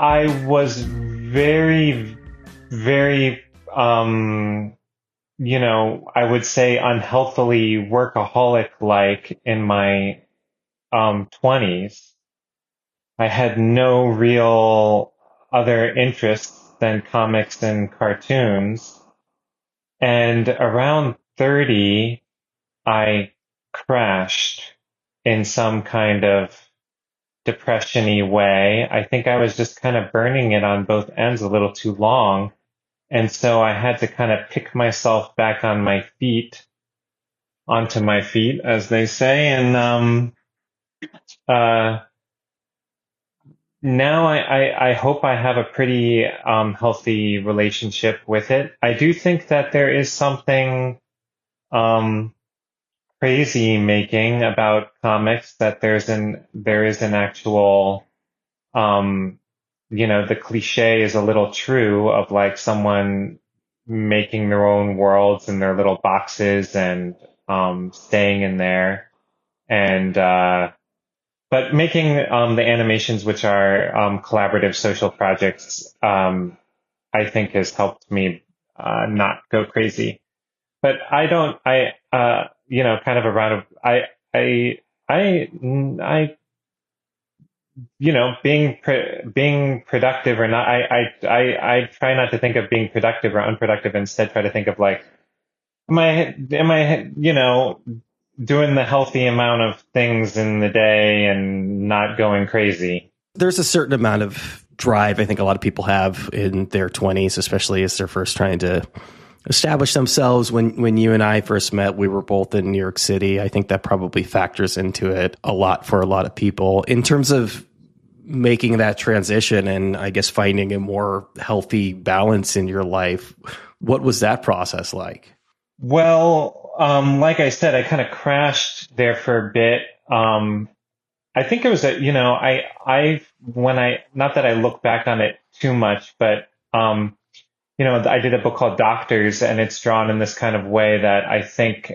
I was very, very, I would say unhealthily workaholic-like in my 20s. I had no real other interests than comics and cartoons. And around 30, I crashed in some kind of depression-y way. I think I was just kind of burning it on both ends a little too long. And so I had to kind of pick myself back onto my feet, as they say. And uh, now I hope I have a pretty healthy relationship with it. I do think that there is something um, crazy making about comics, that there is an actual the cliche is a little true of like someone making their own worlds in their little boxes and staying in there. And but making the animations, which are collaborative social projects, I think has helped me not go crazy. But I don't. Kind of a round of I being productive or not. I try not to think of being productive or unproductive. Instead, try to think of like, am I doing the healthy amount of things in the day and not going crazy. There's a certain amount of drive I think a lot of people have in their 20s, especially as they're first trying to establish themselves. When you and I first met, we were both in New York City. I think that probably factors into it a lot for a lot of people. In terms of making that transition and I guess finding a more healthy balance in your life, what was that process like? Well, like I said, I kind of crashed there for a bit. I think it was not that I look back on it too much, but I did a book called Doctors, and it's drawn in this kind of way that I think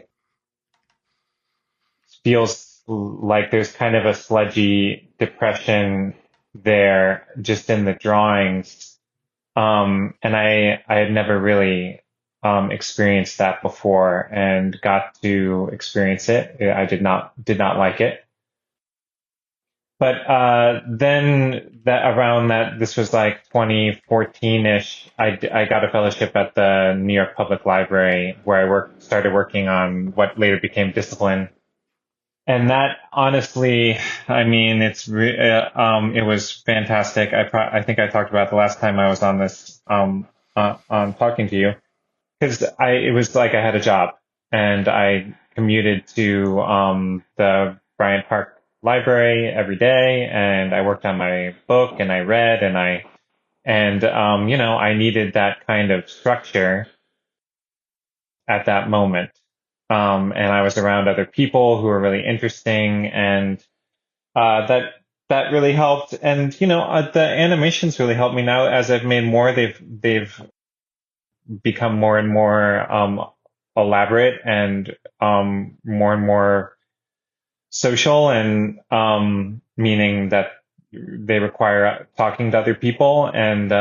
feels like there's kind of a sludgy depression there just in the drawings. And I had never really experienced that before and got to experience it. I did not like it. But then this was like 2014-ish, I got a fellowship at the New York Public Library where started working on what later became Discipline. And that honestly, I mean, it was fantastic. I think I talked about it the last time I was on this, on talking to you, because it was like I had a job and I commuted to, the Bryant Park Library every day, and I worked on my book and I read and I needed that kind of structure at that moment. And I was around other people who were really interesting, and that really helped. And the animations really helped me now as I've made more. They've become more and more elaborate and more social, and meaning that they require talking to other people and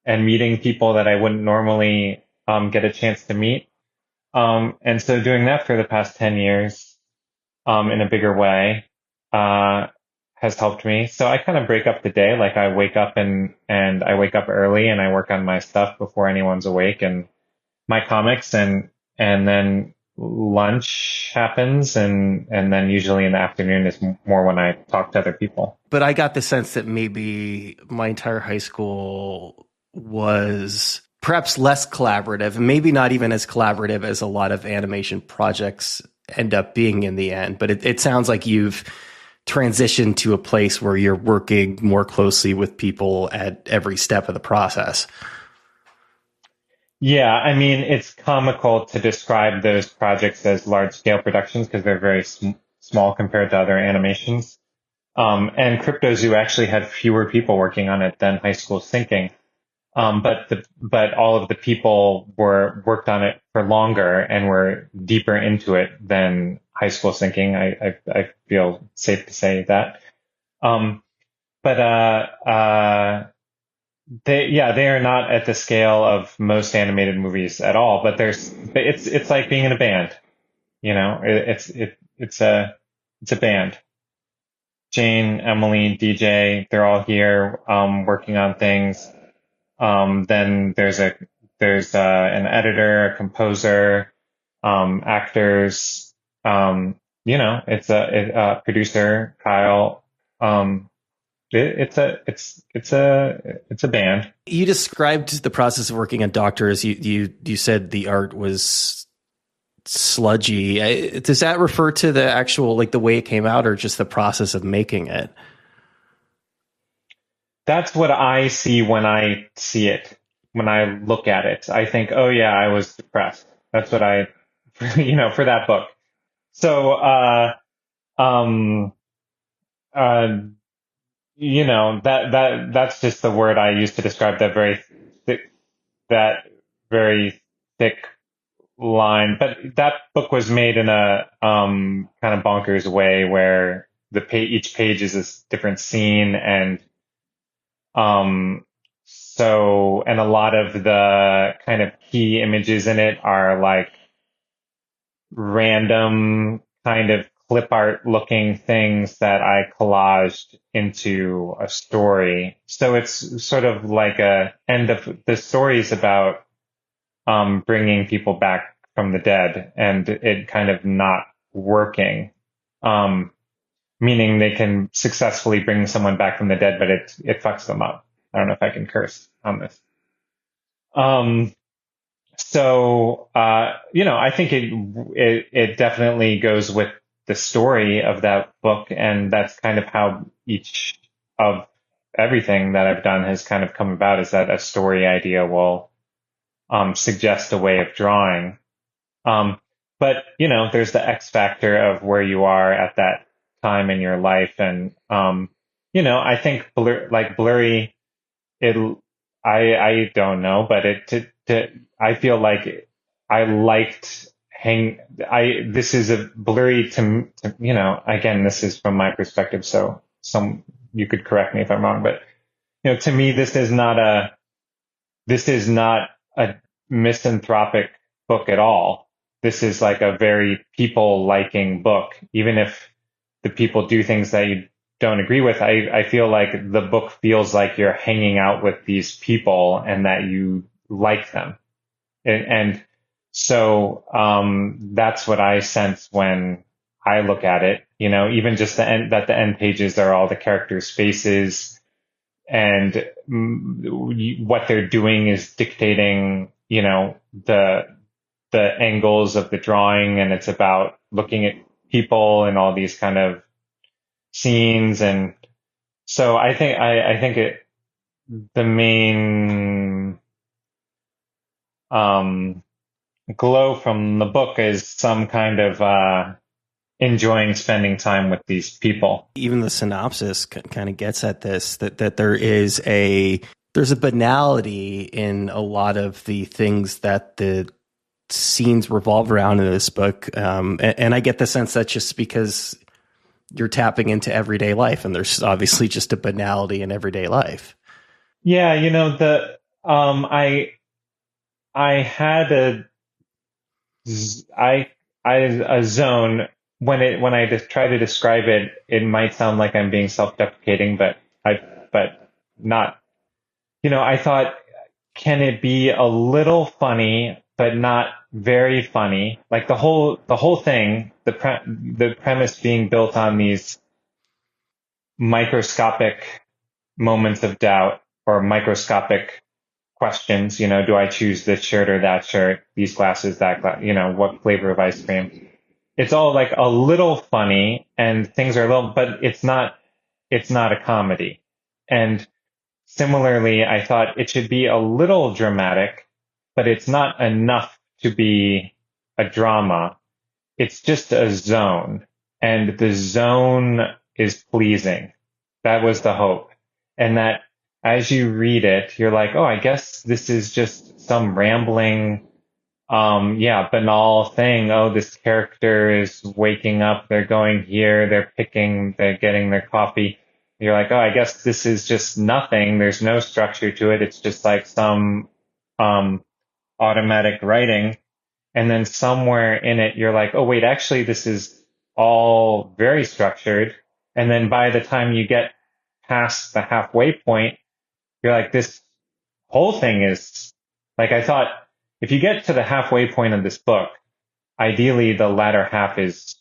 meeting people that I wouldn't normally get a chance to meet. And so doing that for the past 10 years, in a bigger way, has helped me. So I kind of break up the day. Like I wake up and I wake up early and I work on my stuff before anyone's awake and my comics, and then lunch happens. And then usually in the afternoon is more when I talk to other people. But I got the sense that maybe my entire high school was perhaps less collaborative, maybe not even as collaborative as a lot of animation projects end up being in the end. But it sounds like you've transitioned to a place where you're working more closely with people at every step of the process. Yeah, I mean, it's comical to describe those projects as large-scale productions because they're very small compared to other animations. And Cryptozoo actually had fewer people working on it than High School Sinking. But all of the people worked on it for longer and were deeper into it than High School Sinking. I feel safe to say that. they are not at the scale of most animated movies at all, but it's like being in a band, you know, it's a band. Jane, Emily, DJ, they're all here, working on things. Then there's an editor, a composer, actors, you know, a producer, Kyle. It's a band. You described the process of working on Doctors. You said the art was sludgy. Does that refer to the actual, like, the way it came out, or just the process of making it? That's what I see when I see it. When I look at it, I think, oh yeah, I was depressed. That's what I, you know, for that book. So, um, uh, you know, that's just the word I use to describe thick, that very thick line. But that book was made in a kind of bonkers way where each page is a different scene, and and a lot of the kind of key images in it are like random kind of clip art looking things that I collaged into a story. So it's sort of like the story is about bringing people back from the dead, and it kind of not working. Um, Meaning they can successfully bring someone back from the dead, but it fucks them up. I don't know if I can curse on this. Um, you know, I think it definitely goes with the story of that book, and that's kind of how each of everything that I've done has kind of come about, is that a story idea will suggest a way of drawing. Um, but you know, there's the X factor of where you are at that time in your life, and you know, I think Blurry, it, I don't know, but I feel like I liked this is a Blurry to, you know, again, this is from my perspective, so you could correct me if I'm wrong, but you know, to me, this is not a misanthropic book at all. This is like a very people liking book. Even if the people do things that you don't agree with, I feel like the book feels like you're hanging out with these people and that you like them. And so that's what I sense when I look at it. You know, even just the end pages are all the characters' faces, and what they're doing is dictating, you know, the angles of the drawing, and it's about looking at people and all these kind of scenes. And so I think the main um, glow from the book is some kind of enjoying spending time with these people. Even the synopsis kind of gets at this, that there's a banality in a lot of the things that the scenes revolve around in this book. And I get the sense that just because you're tapping into everyday life, and there's obviously just a banality in everyday life. Yeah, you know, I had I a zone when I just try to describe it. It might sound like I'm being self-deprecating, but not. You know, I thought, can it be a little funny, but not very funny? Like the whole thing, the premise being built on these microscopic moments of doubt, or microscopic questions. You know, do I choose this shirt or that shirt? These glasses, that glass. You know, what flavor of ice cream? It's all like a little funny, and things are a little, but it's not. It's not a comedy. And similarly, I thought it should be a little dramatic, but it's not enough to be a drama. It's just a zone, and the zone is pleasing. That was the hope. And that as you read it, you're like, oh, I guess this is just some rambling, yeah, banal thing. Oh, this character is waking up, they're going here, they're getting their coffee. You're like, oh, I guess this is just nothing. There's no structure to it. It's just like some um, automatic writing. And then somewhere in it, you're like, oh, wait, actually, this is all very structured. And then by the time you get past the halfway point, you're like, this whole thing is like, I thought if you get to the halfway point of this book, ideally the latter half is,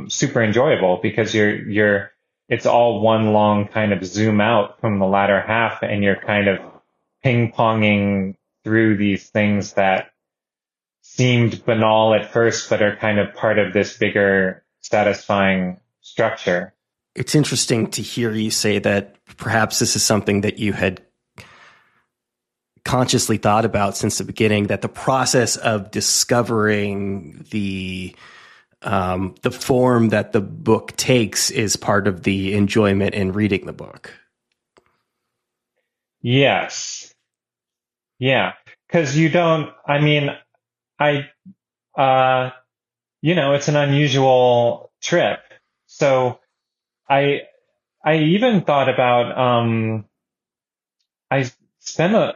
super enjoyable because it's all one long kind of zoom out from the latter half and you're kind of ping ponging through these things that seemed banal at first, but are kind of part of this bigger, satisfying structure. It's interesting to hear you say that perhaps this is something that you had consciously thought about since the beginning, that the process of discovering the form that the book takes is part of the enjoyment in reading the book. Yes. Yeah. Because you don't, I mean, I, uh, it's an unusual trip. So I, I even thought about, I spent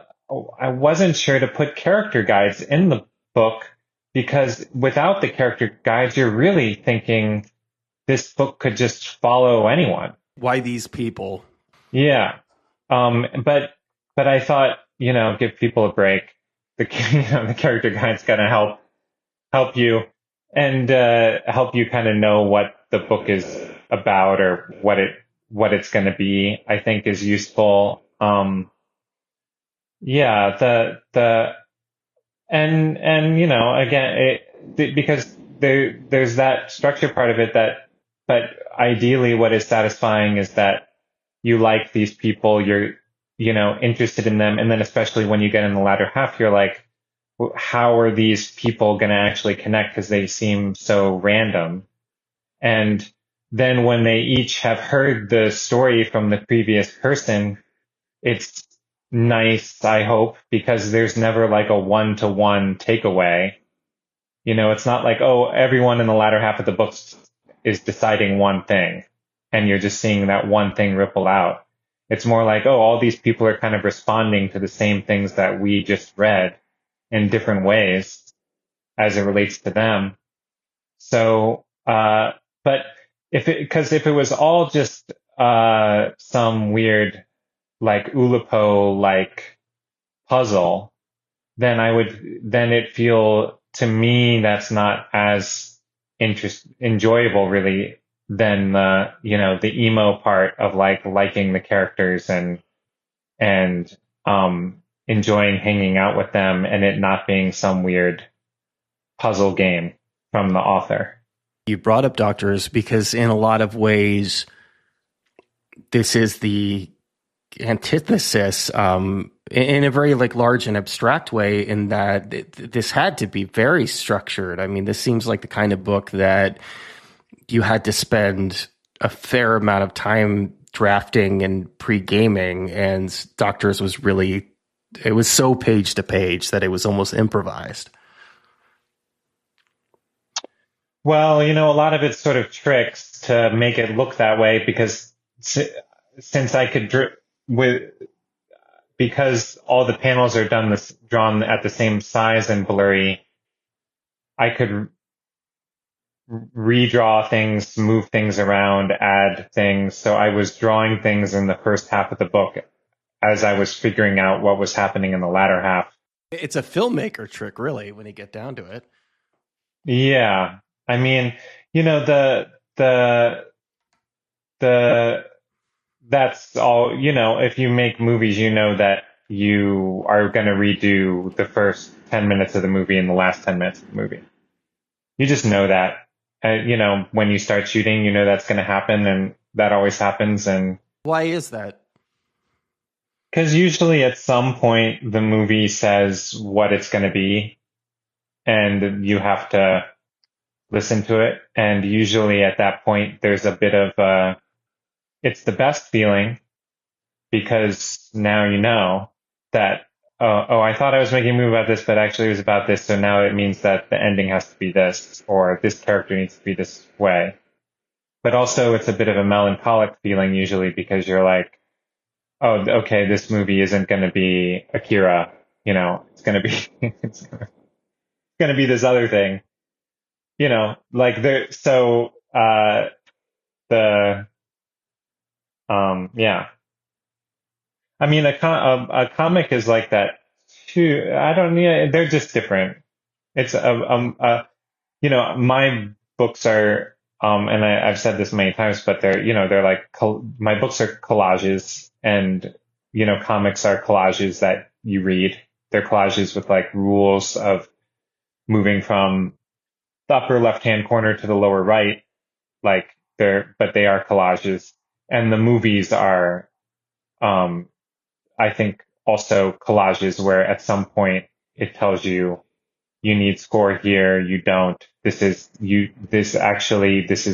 I wasn't sure to put character guides in the book because without the character guides, you're really thinking this book could just follow anyone. Why these people? Yeah. But I thought, give people a break. The character guide's gonna help you and help you kind of know what the book is about or what it's going to be. I think is useful. Yeah, the and again because there's that structure part of it but ideally what is satisfying is that you like these people, you're interested in them, and then especially when you get in the latter half, you're like, how are these people going to actually connect because they seem so random? And then when they each have heard the story from the previous person, it's nice, I hope, because there's never like a one-to-one takeaway. It's not like, oh, everyone in the latter half of the book is deciding one thing and you're just seeing that one thing ripple out. It's more like, oh, all these people are kind of responding to the same things that we just read in different ways as it relates to them. So, but because if it was all just, some weird, like Oulipo, like puzzle, then it feel to me that's not as enjoyable really than the emo part of like liking the characters and enjoying hanging out with them and it not being some weird puzzle game from the author. You brought up doctors because in a lot of ways, this is the antithesis in a very like large and abstract way in that this had to be very structured. I mean, this seems like the kind of book that you had to spend a fair amount of time drafting and pre-gaming, and Doctors was really, it was so page to page that it was almost improvised. Well, a lot of it's sort of tricks to make it look that way because since I could because all the panels are drawn at the same size in Blurry, I could redraw things, move things around, add things. So I was drawing things in the first half of the book as I was figuring out what was happening in the latter half. It's a filmmaker trick, really, when you get down to it. Yeah. I mean, the that's all, if you make movies, that you are going to redo the first 10 minutes of the movie and the last 10 minutes of the movie. You just know that. When you start shooting, that's going to happen and that always happens. And why is that? Because usually at some point the movie says what it's going to be and you have to listen to it. And usually at that point, there's a bit of it's the best feeling because now you know that, oh, I thought I was making a movie about this, but actually it was about this. So now it means that the ending has to be this, or this character needs to be this way. but also it's a bit of a melancholic feeling usually because you're like, oh, okay, this movie isn't going to be Akira, it's going to be it's going to be this other thing, like there. So the yeah, I mean a comic is like that too. I don't yeah, they're just different. It's my books are, and I've said this many times, but they're like, my books are collages, and, comics are collages that you read. They're collages with like rules of moving from the upper left-hand corner to the lower right. Like but they are collages. And the movies are, um, I think also collages where at some point it tells you, you need score here, you don't. This is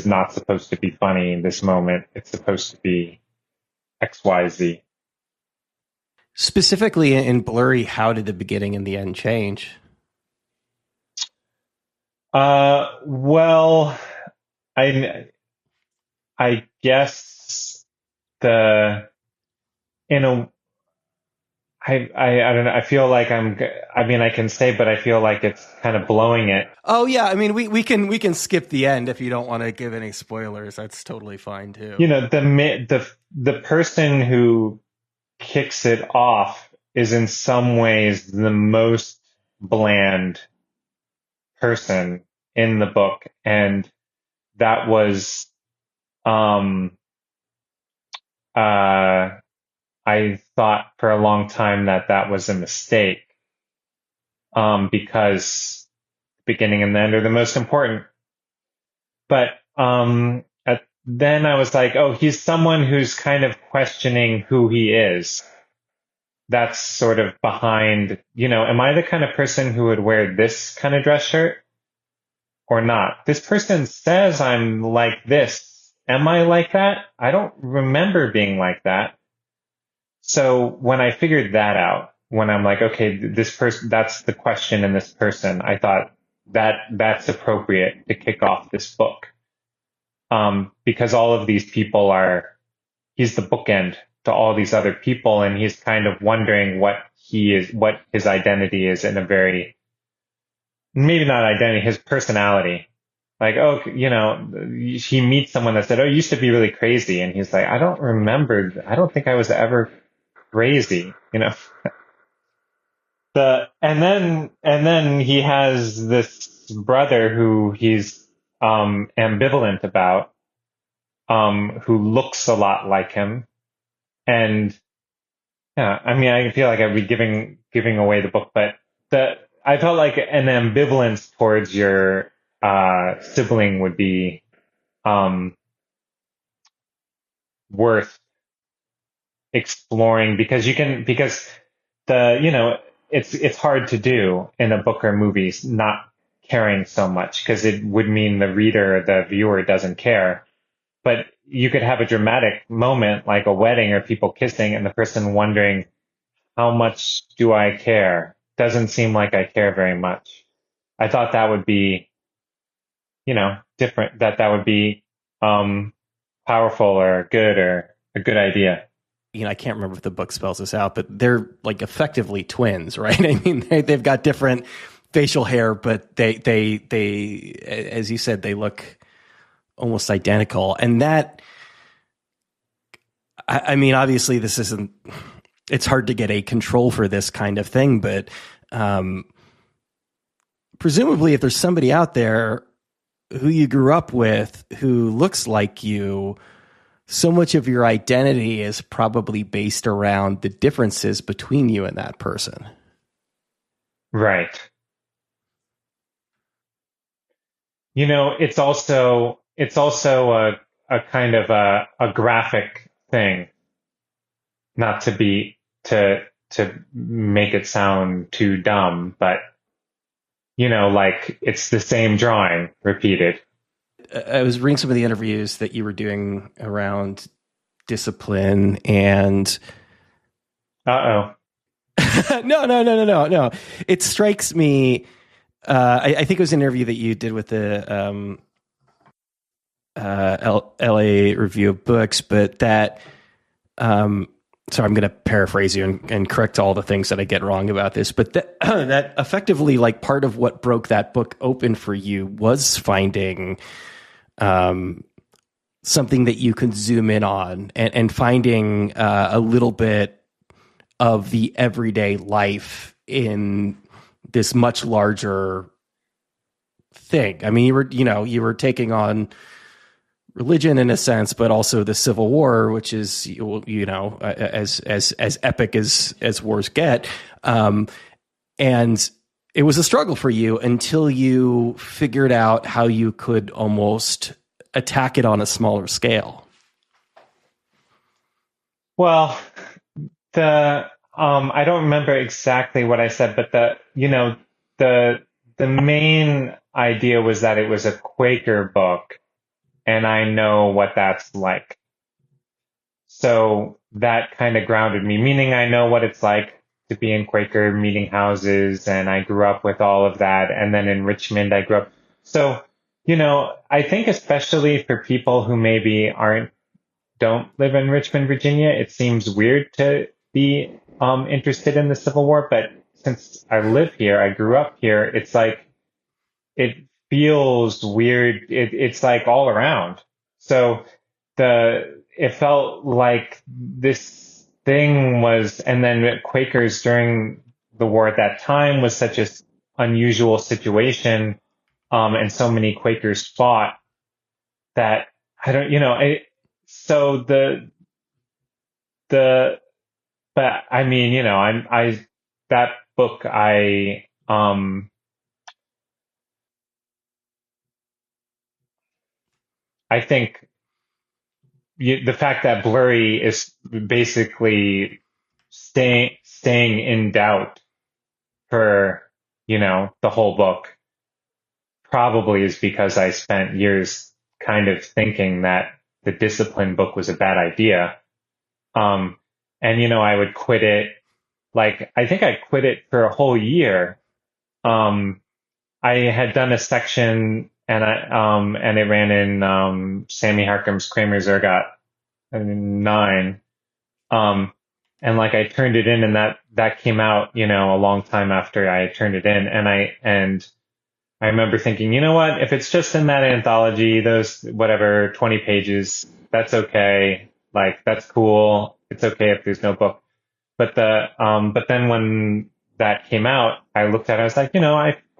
not supposed to be funny in this moment. It's supposed to be XYZ. Specifically in Blurry, how did the beginning and the end change? Well, I, I guess the, in a, I don't know. I feel like I mean, I can say, but I feel like it's kind of blowing it. Oh yeah, I mean we can skip the end if you don't want to give any spoilers. That's totally fine too. The person who kicks it off is in some ways the most bland person in the book. And that was, um, I thought for a long time that was a mistake, because the beginning and the end are the most important. But, then I was like, oh, he's someone who's kind of questioning who he is. That's sort of behind, am I the kind of person who would wear this kind of dress shirt or not? This person says I'm like this. Am I like that? I don't remember being like that. So when I figured that out, when I'm like, okay, this person, that's the question in this person, I thought that's appropriate to kick off this book. Because all of these people he's the bookend to all these other people, and he's kind of wondering what his identity is in a very, maybe not identity, his personality. Like, oh, he meets someone that said, oh, you used to be really crazy. And he's like, I don't think I was ever crazy, and then he has this brother who he's, ambivalent about, who looks a lot like him. And yeah, I mean, I feel like I'd be giving away the book, but I felt like an ambivalence towards your sibling would be, worth exploring, because it's hard to do in a book or movies not caring so much, because it would mean the reader, the viewer doesn't care. But you could have a dramatic moment like a wedding or people kissing and the person wondering, how much do I care? Doesn't seem like I care very much. I thought that would be, different, that would be, powerful or good, or a good idea. I can't remember if the book spells this out, but they're like effectively twins, right? I mean, they've got different facial hair, but they, as you said, they look almost identical. And that, I mean, obviously it's hard to get a control for this kind of thing, but presumably if there's somebody out there who you grew up with who looks like you, so much of your identity is probably based around the differences between you and that person. Right. It's also a kind of a graphic thing, not to make it sound too dumb, but like it's the same drawing repeated. I was reading some of the interviews that you were doing around discipline and Uh-oh. No. It strikes me. I think it was an interview that you did with the LA Review of Books, but that, so I'm going to paraphrase you and correct all the things that I get wrong about this, but that, that effectively, like, part of what broke that book open for you was finding something that you can zoom in on, and finding a little bit of the everyday life in this much larger thing. I mean, you were taking on religion in a sense, but also the Civil War, which is, as epic as wars get. And it was a struggle for you until you figured out how you could almost attack it on a smaller scale. Well, the I don't remember exactly what I said, but the the main idea was that it was a Quaker book, and I know what that's like. So that kind of grounded me, meaning I know what it's like to be in Quaker meeting houses, and I grew up with all of that. And then in Richmond, I grew up. So, I think especially for people who maybe don't live in Richmond, Virginia, it seems weird to be interested in the Civil War. But since I live here, I grew up here, it's like it feels weird. It's like all around. So it felt like this thing was, and then Quakers during the war at that time was such an unusual situation, and so many Quakers fought that I don't, so the, but I mean, that book, I think the fact that Blurry is basically staying in doubt for, the whole book probably is because I spent years kind of thinking that the discipline book was a bad idea. Um, and, I would quit it. Like, I think I quit it for a whole year. I had done a section, and it ran in, Sammy Harkham's Kramer Zergot 9. And like I turned it in, and that came out, a long time after I had turned it in. And I remember thinking, you know what, if it's just in that anthology, those whatever 20 pages, that's okay. Like, that's cool. It's okay if there's no book. But then when that came out, I looked at it, I was like,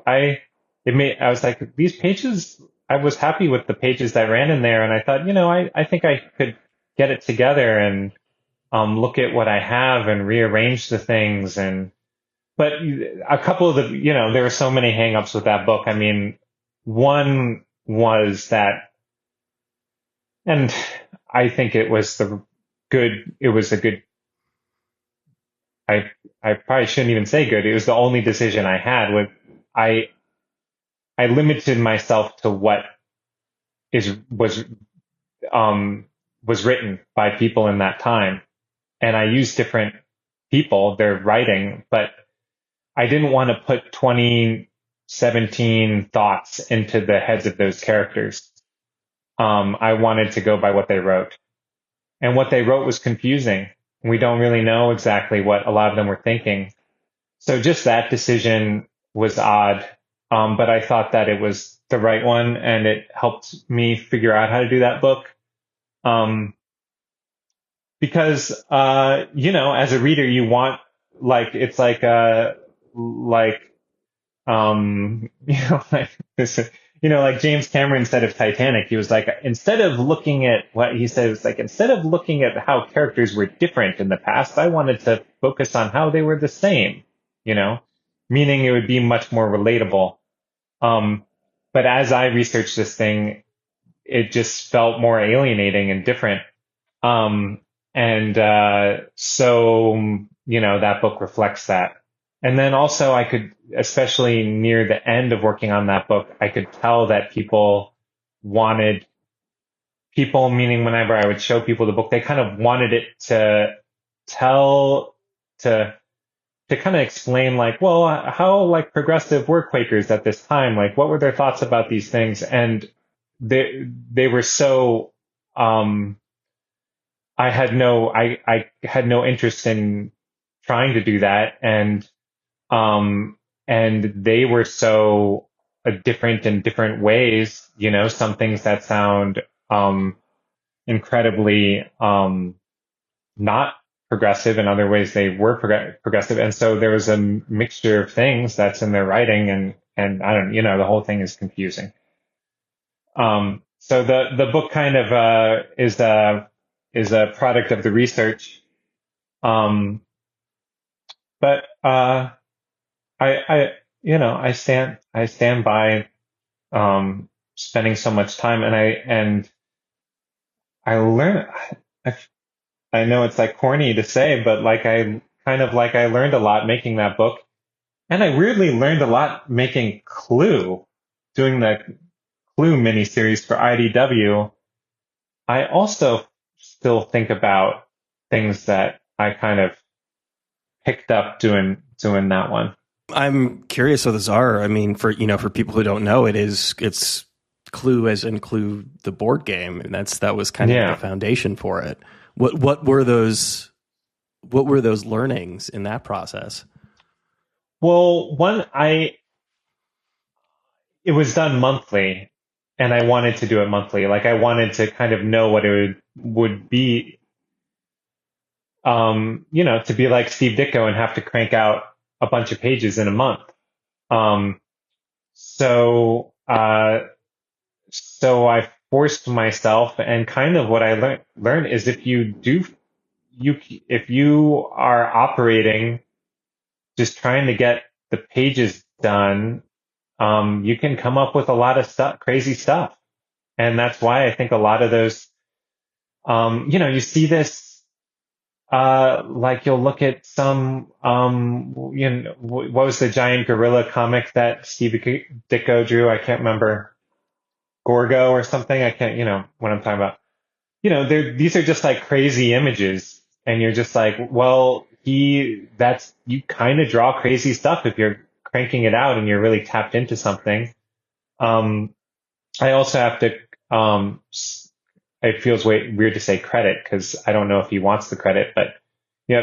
I was like, these pages, I was happy with the pages that ran in there. And I thought, I think I could get it together and, look at what I have and rearrange the things. But a couple of there were so many hangups with that book. I mean, one was that, and I think it was a good, I probably shouldn't even say good. It was the only decision I had. I limited myself to what was written by people in that time. And I used different people, their writing, but I didn't want to put 2017 thoughts into the heads of those characters. I wanted to go by what they wrote. And what they wrote was confusing. We don't really know exactly what a lot of them were thinking. So just that decision was odd. But I thought that it was the right one, and it helped me figure out how to do that book. Because, as a reader, you want, like, it's like, like this, like James Cameron said of Titanic, he was like, instead of looking at what he said, it's like, instead of looking at how characters were different in the past, I wanted to focus on how they were the same, meaning it would be much more relatable. But as I researched this thing, it just felt more alienating and different. So, that book reflects that. And then also I could, especially near the end of working on that book, I could tell that people, meaning whenever I would show people the book, they kind of wanted it to kind of explain, like, well, how, like, progressive were Quakers at this time? Like, what were their thoughts about these things? And they were so, um, I had no interest in trying to do that. Um, and they were so different in different ways, some things that sound, incredibly, not progressive. In other ways, they were progressive. And so there was a mixture of things that's in their writing, and I don't, the whole thing is confusing. So the book kind of, is a product of the research. Um, but, I, I stand by, spending so much time, and I learned, I, I know it's like corny to say, but like I learned a lot making that book. And I weirdly learned a lot making Clue, doing the Clue miniseries for IDW. I also still think about things that I kind of picked up doing that one. I'm curious what those are. I mean, for people who don't know, it's Clue as in Clue the board game, and that was kind of the Yeah. foundation for it. What were those learnings in that process? Well, it was done monthly, and I wanted to do it monthly. Like I wanted to kind of know what it would be, to be like Steve Ditko and have to crank out a bunch of pages in a month. Um, so, so I forced myself, and kind of what I learned is if you are operating just trying to get the pages done, you can come up with a lot of stuff, crazy stuff. And that's why I think a lot of those, you see this, like you'll look at some, what was the giant gorilla comic that Steve Ditko drew? I can't remember. Gorgo or something. I can't, what I'm talking about. These are just like crazy images, and you're just like, well, you kind of draw crazy stuff if you're cranking it out and you're really tapped into something. Um, I also have to, um, it feels weird to say credit because I don't know if he wants the credit, but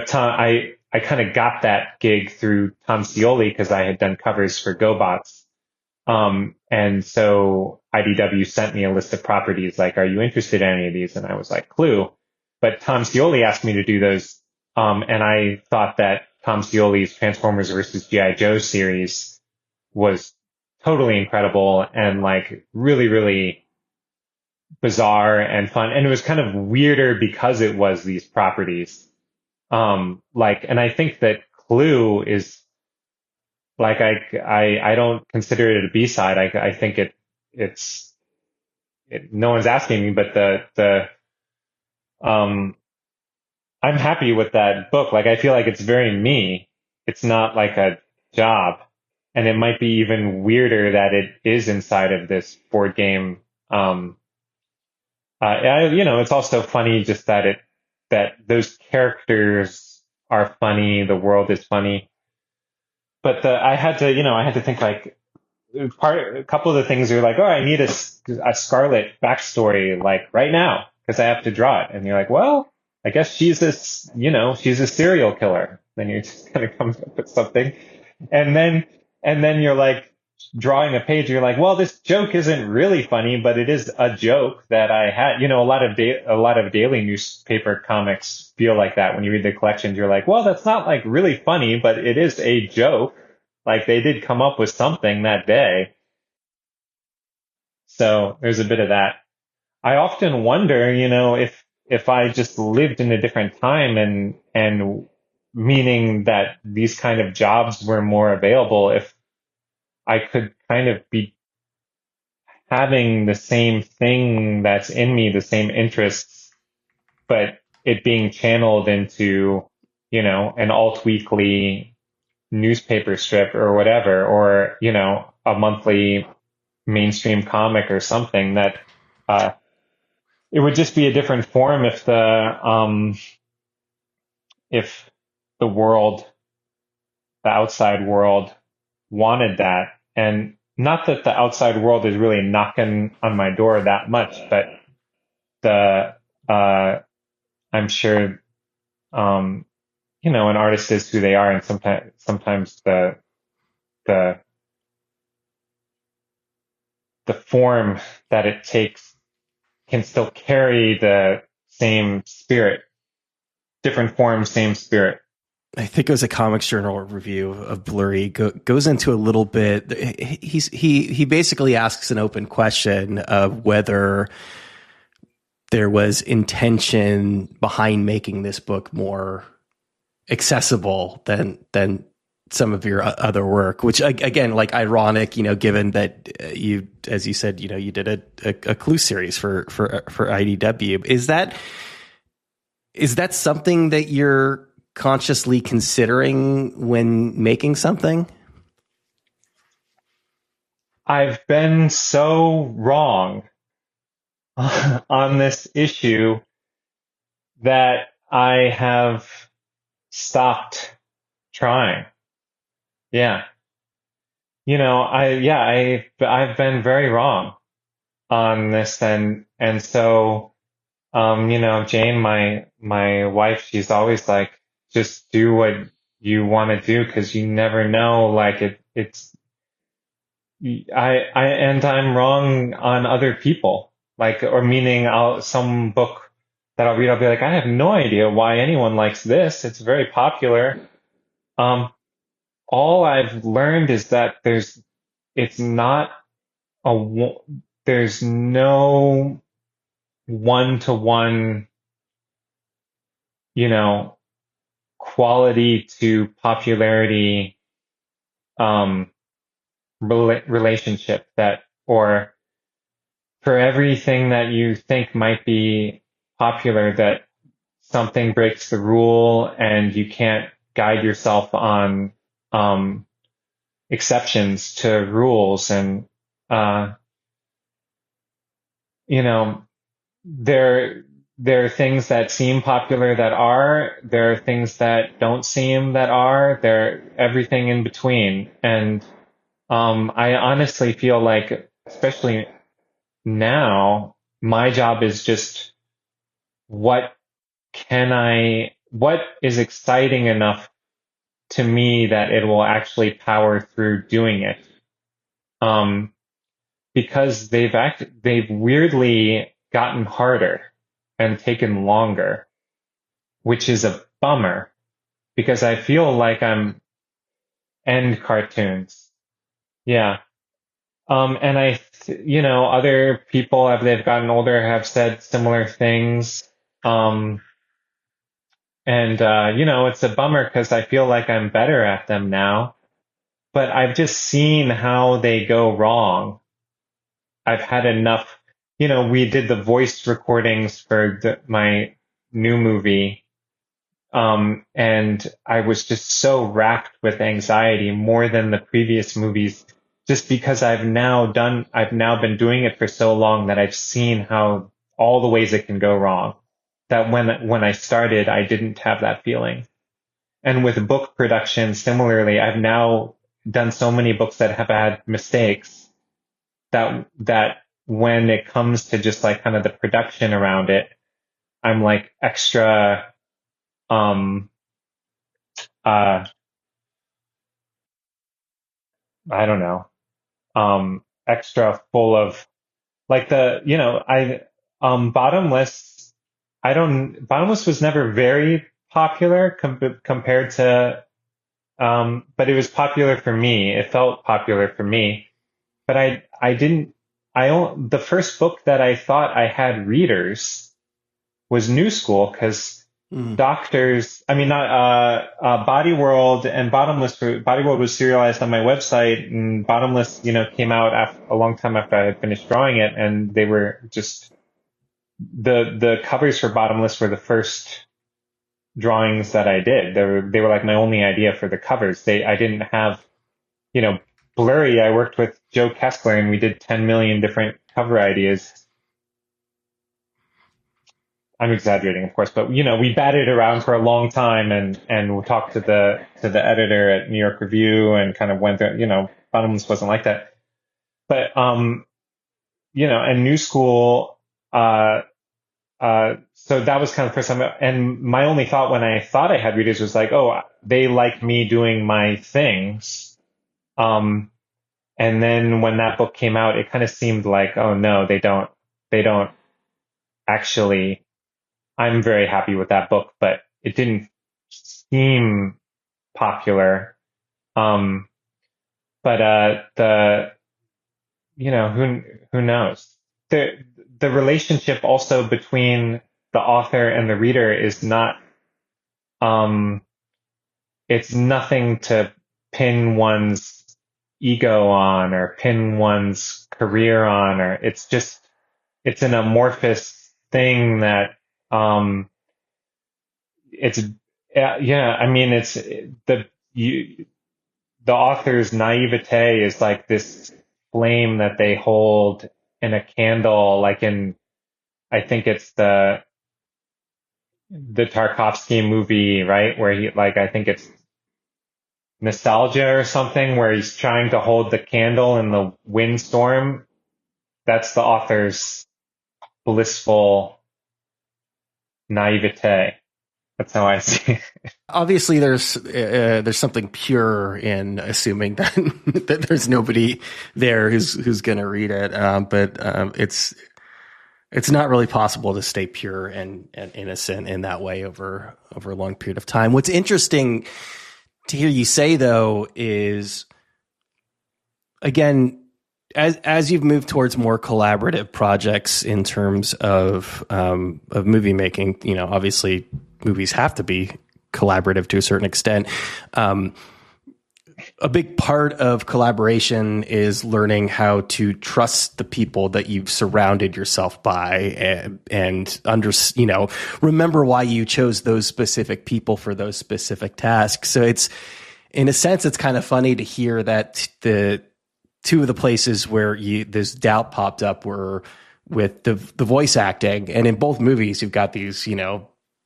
Tom, I kind of got that gig through Tom Scioli because I had done covers for GoBots. And so IDW sent me a list of properties like, are you interested in any of these? And I was like, Clue. But Tom Scioli asked me to do those. And I thought that Tom Scioli's Transformers versus G.I. Joe series was totally incredible and like really, really bizarre and fun. And it was kind of weirder because it was these properties. And I think that Clue is like, I don't consider it a B-side. I think it's, no one's asking me, but um, I'm happy with that book. Like, I feel like it's very me. It's not like a job. And it might be even weirder that it is inside of this board game. It's also funny just that those characters are funny. The world is funny. But I had to think like, a couple of the things are like, oh, I need a Scarlet backstory like right now because I have to draw it. And you're like, well, I guess she's a serial killer. Then you just kind of come up with something. And then you're like drawing a page. You're like, well, this joke isn't really funny, but it is a joke that I had. A lot of daily newspaper comics feel like that when you read the collections. You're like, well, that's not like really funny, but it is a joke. Like they did come up with something that day. So there's a bit of that. I often wonder, if I just lived in a different time, and meaning that these kind of jobs were more available, if I could kind of be having the same thing that's in me, the same interests, but it being channeled into, an alt weekly newspaper strip or whatever, or, a monthly mainstream comic or something that, uh, it would just be a different form if the world, the outside world wanted that. And not that the outside world is really knocking on my door that much, but the I'm sure an artist is who they are, and sometimes the the form that it takes can still carry the same spirit, different form, same spirit. I think it was a Comics Journal review of Blurry goes into a little bit. He basically asks an open question of whether there was intention behind making this book more accessible than some of your other work, which again, like ironic, given that you, as you said, you did a Clue series for IDW. Is that something that you're consciously considering when making something? I've been so wrong on this issue that I have stopped trying. Yeah. I've been very wrong on this, and so Jane, my wife, she's always like, just do what you want to do, because you never know, like and I'm wrong on other people, like, or meaning some book that I'll read, I'll be like, I have no idea why anyone likes this. It's very popular. Um, all I've learned is that it's not there's no one-to-one, you know, quality to popularity, um, relationship or for everything that you think might be popular, that something breaks the rule and you can't guide yourself on, um, exceptions to rules. And, uh, you know, there, there are things that seem popular there are things that don't seem that everything in between. And, I honestly feel like, especially now, my job is just what what is exciting enough to me that it will actually power through doing it. Um, because they've weirdly gotten harder and taken longer, which is a bummer, because I feel like I'm end cartoons. Yeah. And other people, as they've gotten older, have said similar things. Um, it's a bummer because I feel like I'm better at them now, but I've just seen how they go wrong. I've had enough, we did the voice recordings for my new movie. And I was just so racked with anxiety more than the previous movies, just because I've now been doing it for so long that I've seen how all the ways it can go wrong. That when I started, I didn't have that feeling. And with book production, similarly, I've now done so many books that have had mistakes that when it comes to just like kind of the production around it, I'm like extra, um, uh, I don't know, extra full of like Bottomless. Bottomless was never very popular compared to, but it was popular for me. It felt popular for me, but I didn't, the first book that I thought I had readers was New School, because Mm. doctors, I mean, not, Body World and Body World was serialized on my website, and Bottomless, came out a long time after I had finished drawing it. And they were just, the covers for Bottomless were the first drawings that I did. They were like my only idea for the covers. I didn't have, you know, Blurry. I worked with Joe Kessler and we did 10 million different cover ideas. I'm exaggerating, of course, but we batted around for a long time, and we talked to the editor at New York Review and kind of went through. Bottomless wasn't like that. but and New School, uh, so that was kind of the first time. And my only thought when I thought I had readers was like, oh, they like me doing my things. Um, and then when that book came out, it kind of seemed like, oh no, they don't actually. I'm very happy with that book, but it didn't seem popular. Um, but the who knows? The relationship also between the author and the reader is not um it's nothing to pin one's ego on or pin one's career on, or it's an amorphous thing that um it's yeah, I mean it's you the author's naivete is like this flame that they hold in a candle, like in, I think it's the Tarkovsky movie, right? Where he, like, I think it's Nostalgia or something, where he's trying to hold the candle in the windstorm. That's the author's blissful naivete. That's how I see it. Obviously, there's something pure in assuming that that there's nobody there who's going to read it, but it's not really possible to stay pure and innocent in that way over a long period of time. What's interesting to hear you say, though, is again, as you've moved towards more collaborative projects in terms of movie making, obviously movies have to be collaborative to a certain extent. A big part of collaboration is learning how to trust the people that you've surrounded yourself by, and remember why you chose those specific people for those specific tasks. So it's, in a sense, it's kind of funny to hear that the two of the places where this doubt popped up were with the voice acting, and in both movies you've got these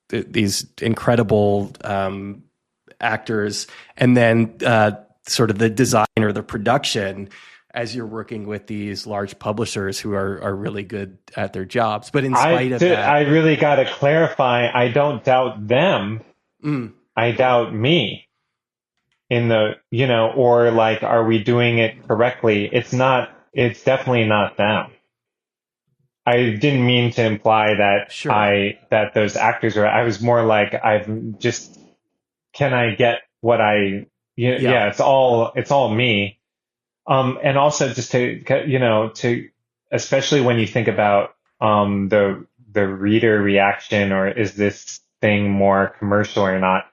these incredible actors, and then sort of the design or the production as you're working with these large publishers who are really good at their jobs. But in spite of that, I really got to clarify. I don't doubt them. I doubt me in the, or like, are we doing it correctly? It's definitely not them. I didn't mean to imply that sure, that those actors are, I was more like, can I get what yeah, yeah, it's all me. And also just to, especially when you think about, the reader reaction, or is this thing more commercial or not?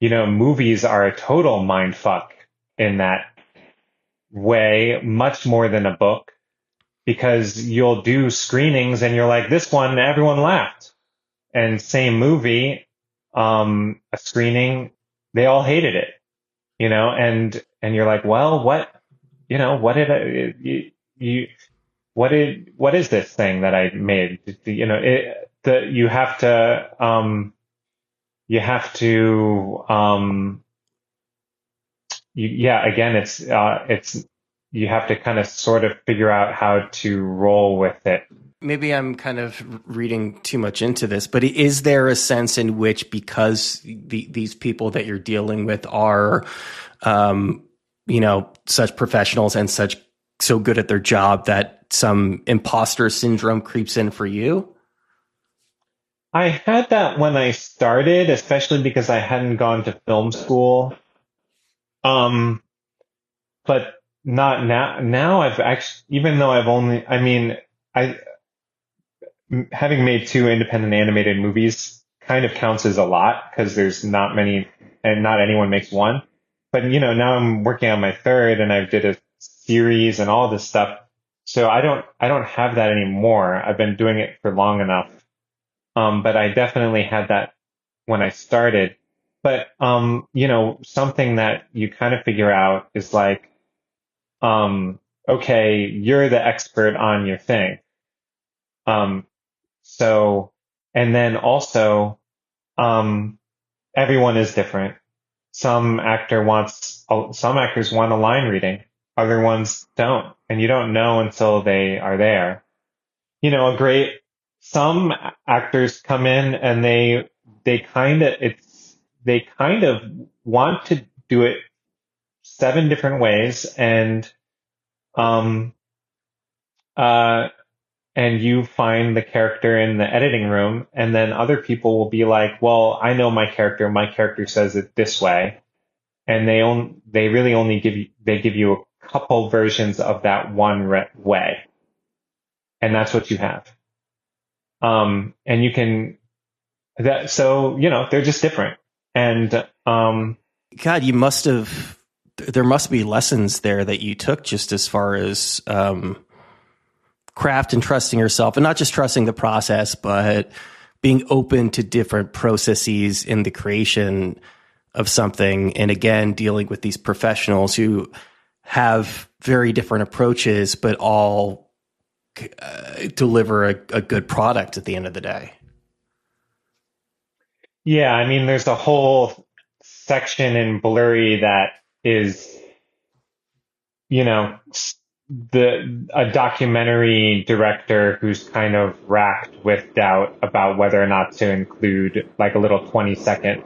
Movies are a total mind fuck in that way, much more than a book, because you'll do screenings and you're like, this one, everyone laughed. And same movie, a screening, they all hated it, and you're like, well, what did what is this thing that I made? You have to, yeah, again, it's, you have to kind of sort of figure out how to roll with it. maybe I'm kind of reading too much into this, but is there a sense in which, because these people that you're dealing with are, such professionals and so good at their job, that some imposter syndrome creeps in for you? I had that when I started, especially because I hadn't gone to film school. Um, but not now. Now I've actually, even though I've only, I mean, I, having made two independent animated movies kind of counts as a lot, because there's not many, and not anyone makes one. But now I'm working on my third, and I did a series and all this stuff. So I don't have that anymore. I've been doing it for long enough. But I definitely had that when I started. But something that you kind of figure out is like, okay, you're the expert on your thing. Um, so, and then also, um, everyone is different. Some actors want a line reading. other ones don't, and you don't know until they are there. You know, some actors come in and they kind of it's they kind of want to do it seven different ways, um uh and you find the character in the editing room, and then other people will be like, well, I know my character says it this way, and they really only give you a couple versions of that way, and that's what you have. And you can that so you know they're just different, and God, there must be lessons there that you took just as far as craft and trusting yourself, and not just trusting the process, but being open to different processes in the creation of something. And again, dealing with these professionals who have very different approaches, but all deliver a good product at the end of the day. yeah, I mean, there's a whole section in Blurry that is, you know, a documentary director who's kind of racked with doubt about whether or not to include like a little 20-second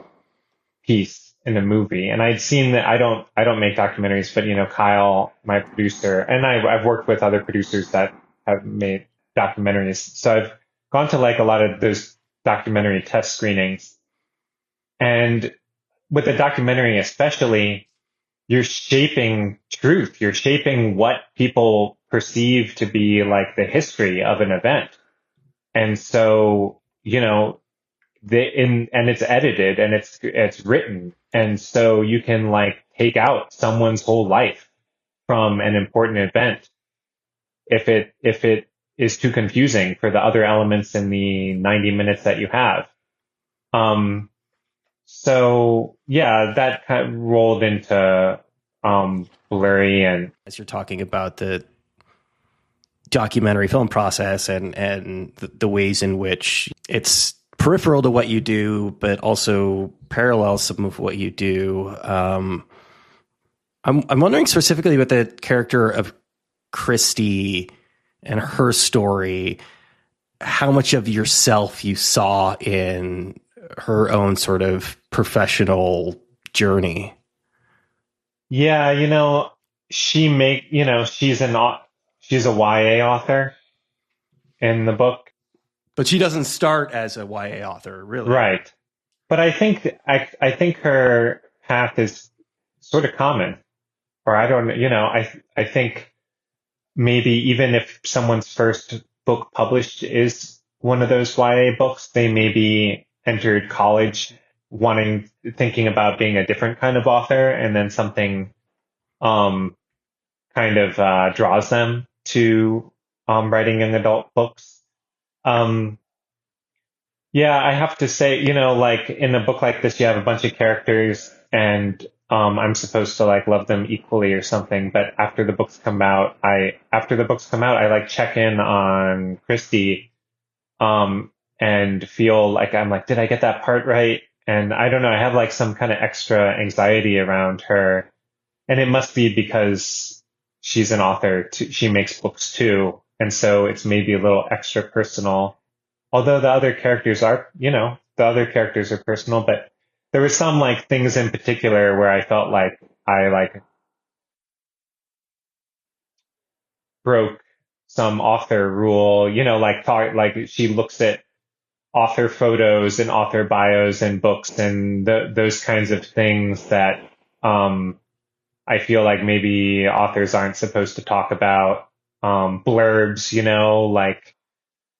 piece in a movie. And I'd seen that I don't make documentaries, but you know, Kyle, my producer, and I've worked with other producers that have made documentaries. So I've gone to like a lot of those documentary test screenings. And with a documentary, especially, you're shaping truth. You're shaping what people perceive to be like the history of an event. And so, you know, and it's edited and it's written. And so you can like take out someone's whole life from an important event if it is too confusing for the other elements in the 90 minutes that you have. Um, so yeah, that kind of rolled into Blurry. And As you're talking about the documentary film process and the ways in which it's peripheral to what you do, but also parallels some of what you do. I'm wondering specifically with the character of Christy and her story, how much of yourself you saw in her own sort of professional journey. yeah, you know, she's a YA author in the book. But she doesn't start as a YA author, really. Right. But I think her path is sort of common, or I don't, you know, I think maybe even if someone's first book published is one of those YA books, they maybe entered college thinking about being a different kind of author, and then something um, kind of draws them to writing young adult books. Um, yeah, I have to say, you know, like in a book like this, you have a bunch of characters, and I'm supposed to like love them equally or something. But after the books come out, I like check in on Christy, and feel like I'm like, did I get that part right? And I don't know, I have like some kind of extra anxiety around her, and it must be because she's an author too, she makes books too, and so it's maybe a little extra personal. Although the other characters are personal, but there were some like things in particular where I felt like I like broke some author rule, you know, like she looks at author photos and author bios and books and those kinds of things that um, I feel like maybe authors aren't supposed to talk about. Blurbs, you know, like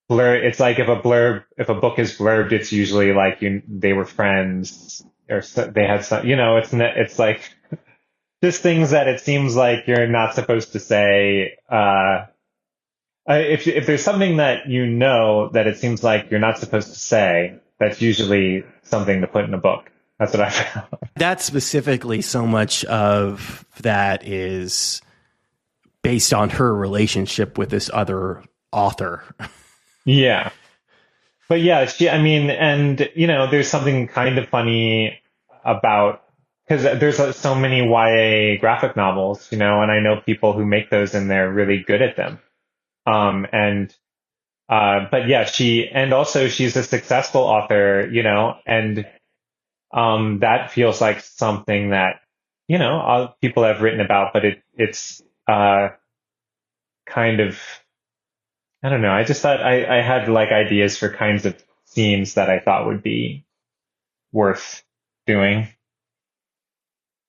it's like if a book is blurbed, it's usually like they were friends, or they had some, you know, it's like just things that it seems like you're not supposed to say. If there's something that you know that it seems like you're not supposed to say, that's usually something to put in a book. That's what I found. That specifically, so much of that is based on her relationship with this other author. Yeah. But yeah, I mean, and you know, there's something kind of funny about because there's so many YA graphic novels, and I know people who make those and they're really good at them. And but yeah, and also she's a successful author, and that feels like something that, people have written about, but it's kind of, I don't know. I just thought I had like ideas for kinds of scenes that I thought would be worth doing.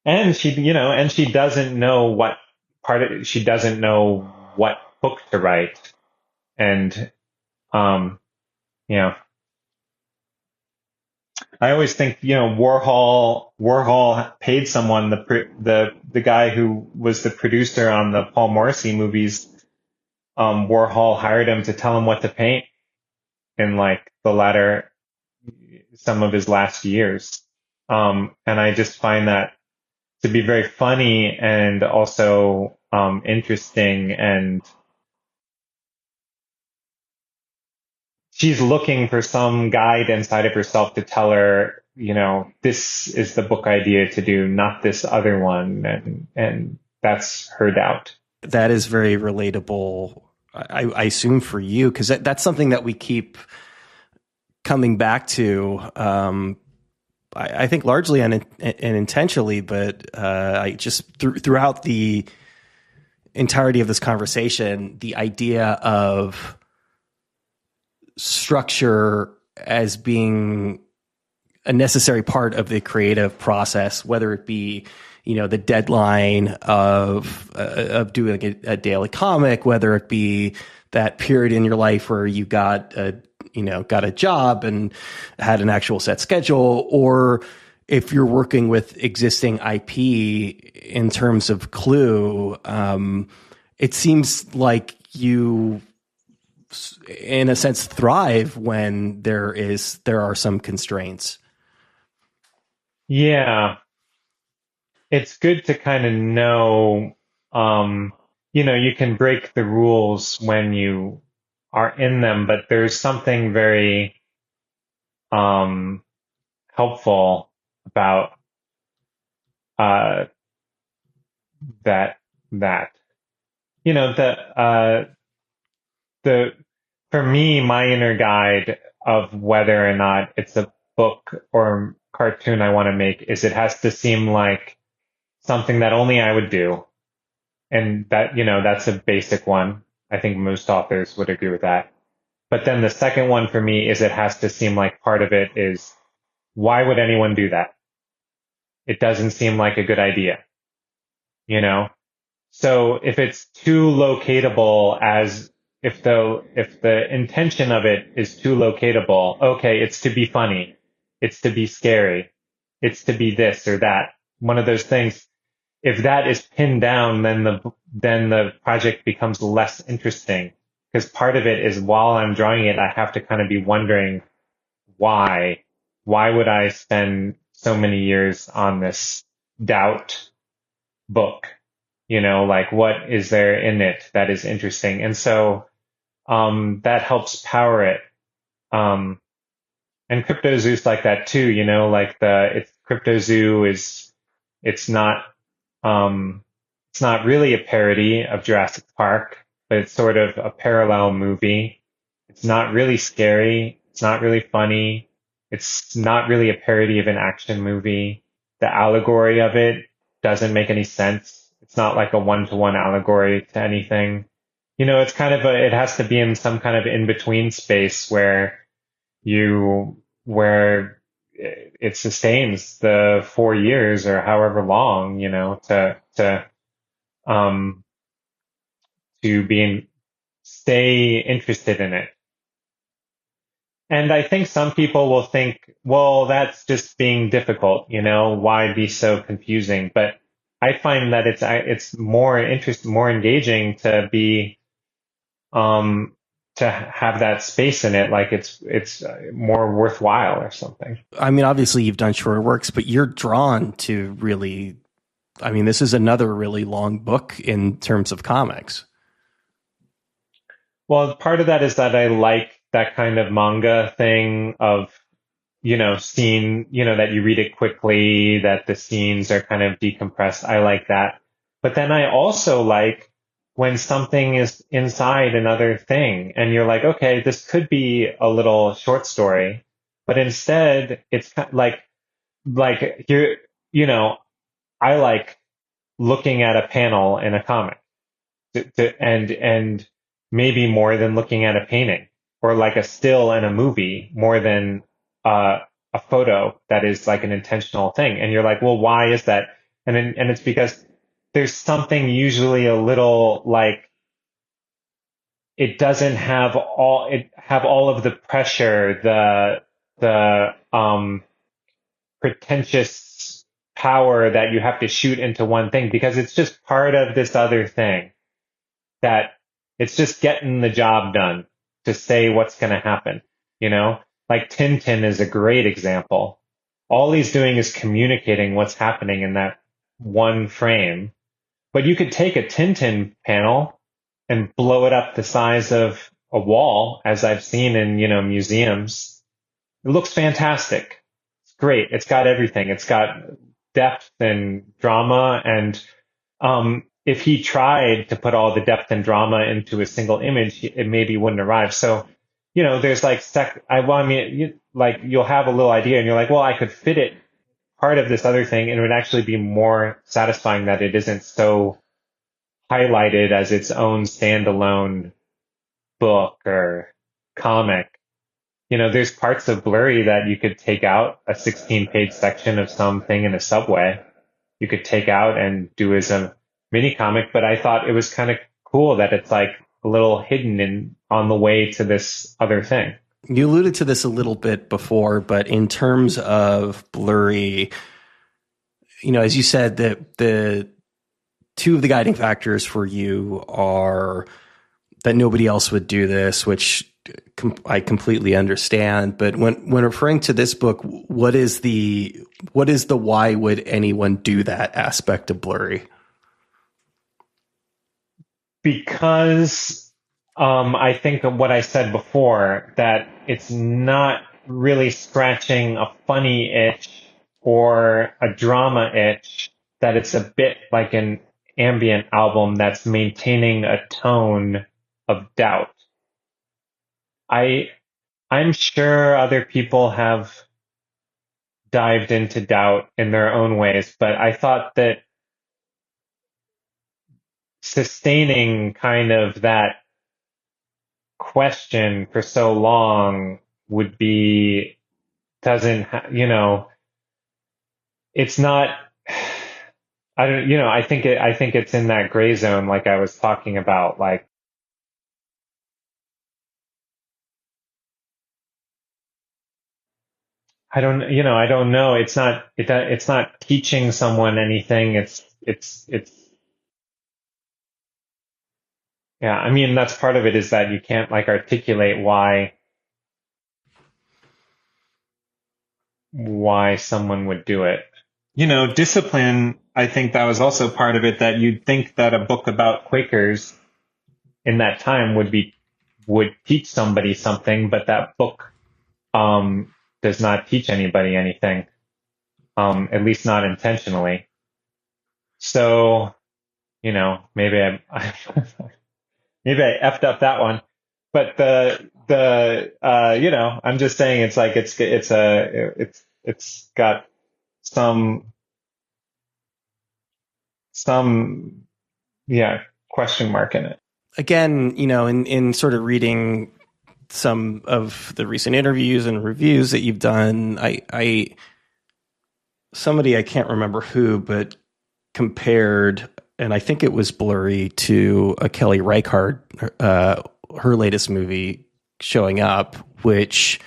And she doesn't know what she doesn't know what book to write. And, um, you know, I always think, Warhol paid someone, the guy who was the producer on the Paul Morrissey movies. Warhol hired him to tell him what to paint in like some of his last years. And I just find that to be very funny and also, interesting. And she's looking for some guide inside of herself to tell her, this is the book idea to do, not this other one. And that's her doubt. That is very relatable. I assume for you, because that's something that we keep coming back to. I think largely and intentionally, but I just throughout the entirety of this conversation, the idea of structure as being a necessary part of the creative process, whether it be, the deadline of doing a daily comic, whether it be that period in your life where you got a job and had an actual set schedule, or if you're working with existing IP in terms of Clue, it seems like you, in a sense, thrive when there are some constraints. Yeah. It's good to kind of know, you can break the rules when you are in them, but there's something very, helpful about, uh, that, that, you know, the, uh, the, for me, my inner guide of whether or not it's a book or cartoon I want to make is it has to seem like something that only I would do. And that, that's a basic one. I think most authors would agree with that. But then the second one for me is it has to seem like part of it is, why would anyone do that? It doesn't seem like a good idea, you know? So if it's too locatable, as if the intention of it is too locatable, okay, it's to be funny. It's to be scary. It's to be this or that. One of those things. If that is pinned down, then the project becomes less interesting, because part of it is, while I'm drawing it, I have to kind of be wondering why. Why would I spend so many years on this doubt book? Like, what is there in it that is interesting? And so, that helps power it. And Cryptozoo's like that too, like Cryptozoo it's not, um, it's not really a parody of Jurassic Park, but it's sort of a parallel movie. It's not really scary. It's not really funny. It's not really a parody of an action movie. The allegory of it doesn't make any sense. It's not like a one-to-one allegory to anything. It's kind of it has to be in some kind of in-between space where it sustains the 4 years or however long, um, to stay interested in it. And I think some people will think, well, that's just being difficult, why be so confusing? But I find that it's more interesting, more engaging to have that space in it, like it's more worthwhile or something. I mean, obviously you've done shorter works, but you're drawn to really, I mean, this is another really long book in terms of comics. Well, part of that is that I like that kind of manga thing of, scene, that you read it quickly, that the scenes are kind of decompressed. I like that. But then I also like when something is inside another thing and you're like, okay, this could be a little short story, but instead it's kind of like here, I like looking at a panel in a comic and maybe more than looking at a painting or like a still in a movie more than a photo that is like an intentional thing. And you're like, well, why is that? And it's because there's something usually a little like it doesn't have all of the pressure, the pretentious power that you have to shoot into one thing because it's just part of this other thing that it's just getting the job done to say what's going to happen, Like Tintin is a great example. All he's doing is communicating what's happening in that one frame. But you could take a Tintin panel and blow it up the size of a wall, as I've seen in, museums. It looks fantastic. It's great. It's got everything. It's got depth and drama. And if he tried to put all the depth and drama into a single image, it maybe wouldn't arrive. So, there's like you'll have a little idea and you're like, well, I could fit it part of this other thing and it would actually be more satisfying that it isn't so highlighted as its own standalone book or comic. There's parts of Blurry that you could take out a 16-page section of something in a subway. You could take out and do as a mini comic, but I thought it was kind of cool that it's like a little hidden on the way to this other thing. You alluded to this a little bit before, but in terms of Blurry, as you said, the two of the guiding factors for you are that nobody else would do this, which I completely understand. But when referring to this book, what is the why would anyone do that aspect of Blurry? Because I think of what I said before, that it's not really scratching a funny itch or a drama itch, that it's a bit like an ambient album that's maintaining a tone of doubt. I'm sure other people have dived into doubt in their own ways, but I thought that sustaining kind of that question for so long would be, it's not, I don't, I think it's in that gray zone, like I was talking about, like, I don't know. It's not teaching someone anything. It's, yeah, I mean, that's part of it is that you can't like articulate why someone would do it. Discipline, I think that was also part of it, that you'd think that a book about Quakers in that time would teach somebody something, but that book does not teach anybody anything, at least not intentionally. So, maybe maybe I effed up that one, but I'm just saying it's like it's got some question mark in it. Again, in sort of reading some of the recent interviews and reviews that you've done, somebody, I can't remember who, but compared, and I think it was Blurry, to a Kelly Reichardt, her latest movie, Showing Up, which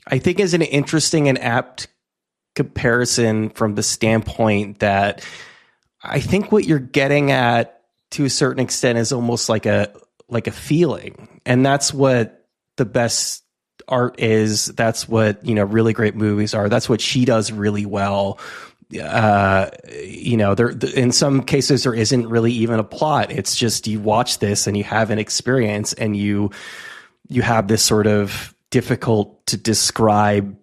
I think is an interesting and apt comparison from the standpoint that I think what you're getting at to a certain extent is almost like a feeling. And that's what the best art is. That's what, really great movies are. That's what she does really well. There in some cases there isn't really even a plot. It's just you watch this and you have an experience and you have this sort of difficult to describe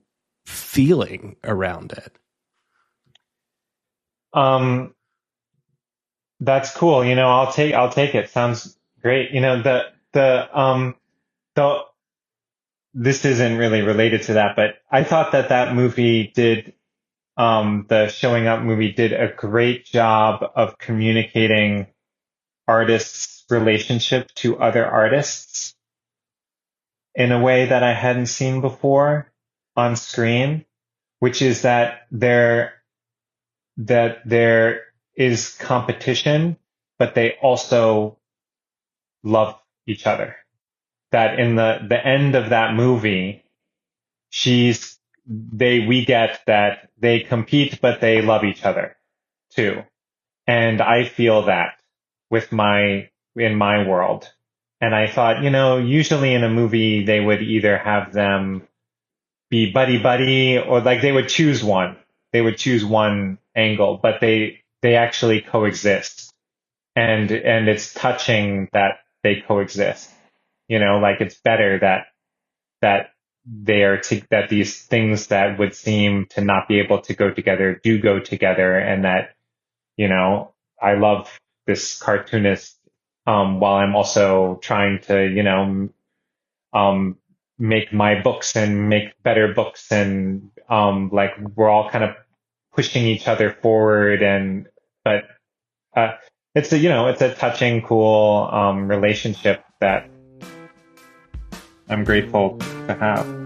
feeling around it. Um, that's cool. I'll take it. Sounds great. The this isn't really related to that, but I thought that movie did, the Showing Up movie did a great job of communicating artists' relationship to other artists in a way that I hadn't seen before on screen, which is that there is competition, but they also love each other. That in the end of that movie, we get that they compete, but they love each other too. And I feel that in my world. And I thought, usually in a movie, they would either have them be buddy buddy, or like they would choose one. They would choose one angle, but they actually coexist. And it's touching that they coexist. Like it's better that that these things that would seem to not be able to go together do go together, and that, I love this cartoonist, while I'm also trying to, make my books and make better books, and like we're all kind of pushing each other forward. But uh, it's a touching, cool relationship that I'm grateful to have.